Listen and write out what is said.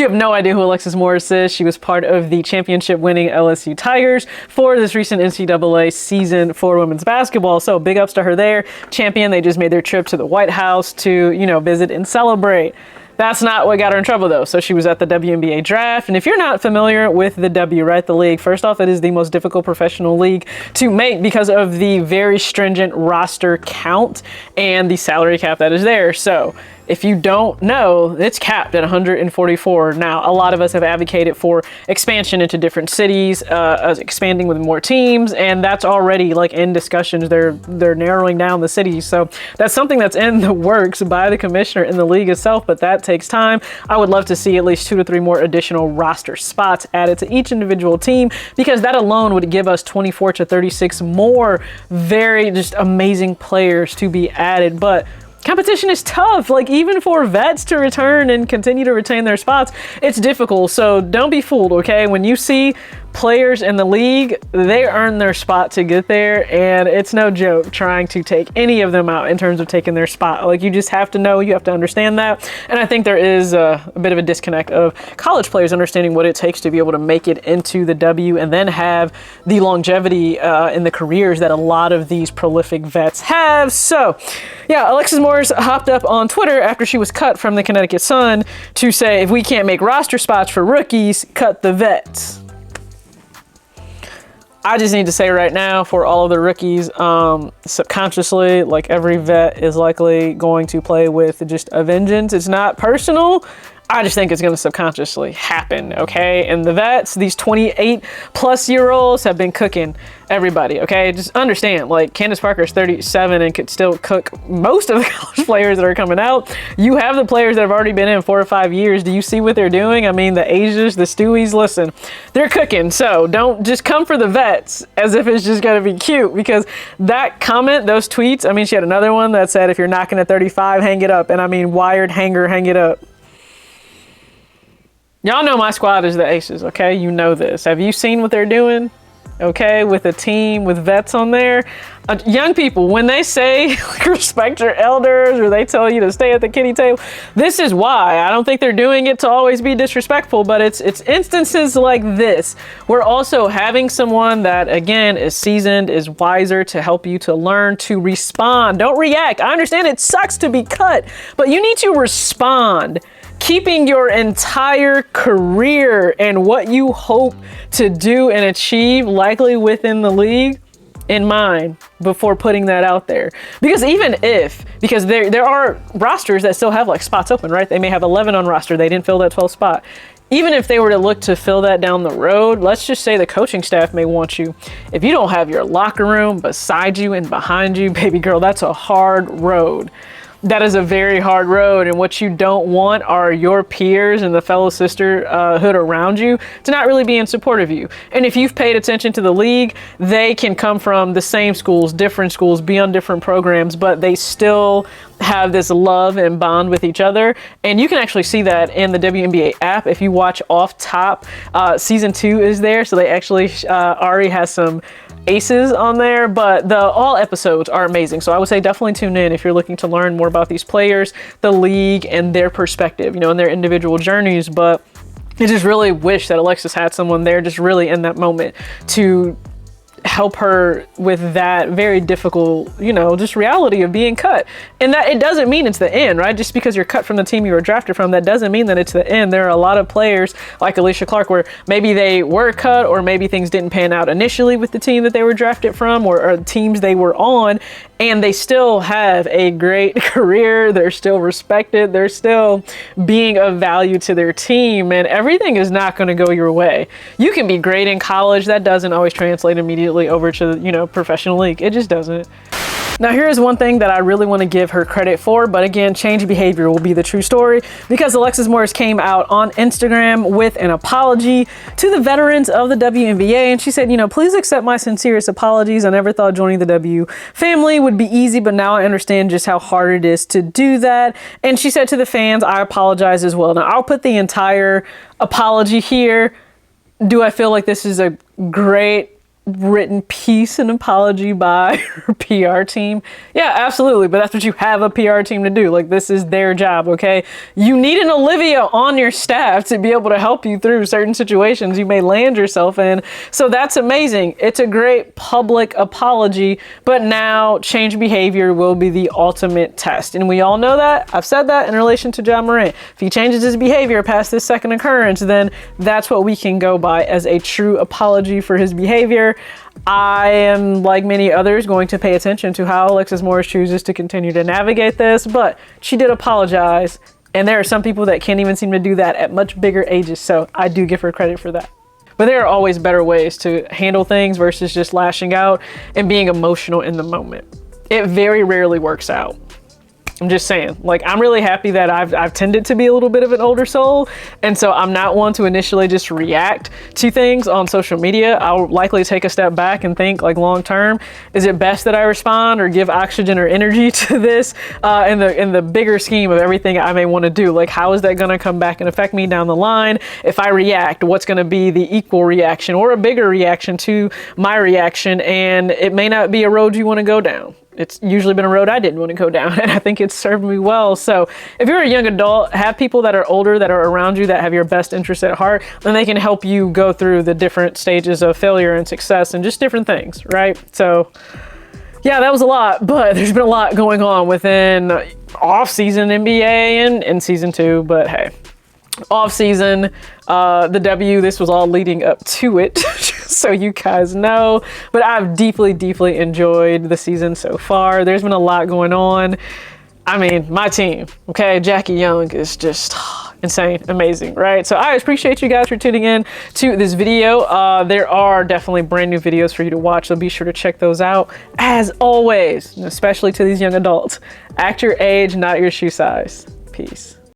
you have no idea who Alexis Morris is, she was part of the championship-winning LSU Tigers for this recent NCAA season for women's basketball. So big ups to her there. Champion, they just made their trip to the White House to, visit and celebrate. That's not what got her in trouble, though. So she was at the WNBA draft. And if you're not familiar with the W, right, the league, first off, it is the most difficult professional league to make because of the very stringent roster count and the salary cap that is there. So if you don't know, it's capped at 144. Now, a lot of us have advocated for expansion into different cities, expanding with more teams, and that's already like in discussions. They're narrowing down the cities. So that's something that's in the works by the commissioner in the league itself, but that takes time. I would love to see at least 2 to 3 more additional roster spots added to each individual team, because that alone would give us 24 to 36 more very just amazing players to be added. But competition is tough. Like, even for vets to return and continue to retain their spots, it's difficult. So don't be fooled, okay? When you see players in the league, they earn their spot to get there, and it's no joke trying to take any of them out in terms of taking their spot. Like, you just have to know, you have to understand that. And I think there is a bit of a disconnect of college players understanding what it takes to be able to make it into the W and then have the longevity in the careers that a lot of these prolific vets have. So yeah, Alexis Morris hopped up on Twitter after she was cut from the Connecticut Sun to say, if we can't make roster spots for rookies, cut the vets. I just need to say right now, for all of the rookies, subconsciously, like, every vet is likely going to play with just a vengeance. It's not personal. I just think it's going to subconsciously happen, okay? And the vets, these 28-plus-year-olds have been cooking everybody, okay? Just understand, like, Candace Parker is 37 and could still cook most of the college players that are coming out. You have the players that have already been in 4 or 5 years. Do you see what they're doing? I mean, the Asias, the Stewies, listen, they're cooking. So don't just come for the vets as if it's just going to be cute, because that comment, those tweets, I mean, she had another one that said, if you're knocking at 35, hang it up. And I mean, wired hanger, hang it up. Y'all know my squad is the Aces, okay? You know this. Have you seen what they're doing? Okay, with a team with vets on there. Young people, when they say respect your elders, or they tell you to stay at the kiddie table, this is why. I don't think they're doing it to always be disrespectful, but it's instances like this. We're also having someone that, again, is seasoned, is wiser, to help you to learn to respond. Don't react. I understand it sucks to be cut, but you need to respond. Keeping your entire career and what you hope to do and achieve, likely within the league, in mind before putting that out there. Because because there are rosters that still have like spots open, right? They may have 11 on roster. They didn't fill that 12th spot. Even if they were to look to fill that down the road, let's just say the coaching staff may want you. If you don't have your locker room beside you and behind you, baby girl, that's a hard road. That is a very hard road, and what you don't want are your peers and the fellow sisterhood around you to not really be in support of you. And if you've paid attention to the league, they can come from the same schools, different schools, be on different programs, but they still have this love and bond with each other. And you can actually see that in the WNBA app. If you watch off top, season 2 is there. So they actually, Ari has some aces on there, but all episodes are amazing. So I would say definitely tune in if you're looking to learn more about these players, the league, and their perspective, and their individual journeys. But I just really wish that Alexis had someone there just really in that moment to help her with that very difficult, just reality of being cut. And that it doesn't mean it's the end, right? Just because you're cut from the team you were drafted from, that doesn't mean that it's the end. There are a lot of players like Alicia Clark where maybe they were cut, or maybe things didn't pan out initially with the team that they were drafted from, or teams they were on, and they still have a great career. They're still respected. They're still being of value to their team, and everything is not going to go your way. You can be great in college. That doesn't always translate immediately over to, professional league. It just doesn't. Now, here is one thing that I really want to give her credit for, but again, change behavior will be the true story, because Alexis Morris came out on Instagram with an apology to the veterans of the WNBA, and she said, please accept my sincerest apologies. I never thought joining the W family would be easy, but now I understand just how hard it is to do that. And she said to the fans, I apologize as well. Now, I'll put the entire apology here. Do I feel like this is a great written piece, an apology by her PR team? Yeah, absolutely. But that's what you have a PR team to do. Like, this is their job, okay? You need an Olivia on your staff to be able to help you through certain situations you may land yourself in. So that's amazing. It's a great public apology, but now change behavior will be the ultimate test. And we all know that. I've said that in relation to Ja Morant. If he changes his behavior past this second occurrence, then that's what we can go by as a true apology for his behavior. I am, like many others, going to pay attention to how Alexis Morris chooses to continue to navigate this, but she did apologize, and there are some people that can't even seem to do that at much bigger ages, so I do give her credit for that. But there are always better ways to handle things versus just lashing out and being emotional in the moment. It very rarely works out. I'm just saying, like, I'm really happy that I've tended to be a little bit of an older soul. And so I'm not one to initially just react to things on social media. I'll likely take a step back and think, like, long term, is it best that I respond or give oxygen or energy to this in the bigger scheme of everything I may want to do? Like, how is that going to come back and affect me down the line? If I react, what's going to be the equal reaction or a bigger reaction to my reaction? And it may not be a road you want to go down. It's usually been a road I didn't want to go down, and I think it's served me well. So if you're a young adult, have people that are older that are around you that have your best interests at heart, then they can help you go through the different stages of failure and success and just different things, right? So yeah, that was a lot, but there's been a lot going on within off-season NBA and in season 2, but hey. Off-season, the W, this was all leading up to it, so you guys know, but I've deeply enjoyed the season so far. There's been a lot going on. I mean, my team, okay, Jackie Young is just insane, amazing, right? So I appreciate you guys for tuning in to this video. There are definitely brand new videos for you to watch, so be sure to check those out. As always, especially to these young adults, act your age, not your shoe size. Peace.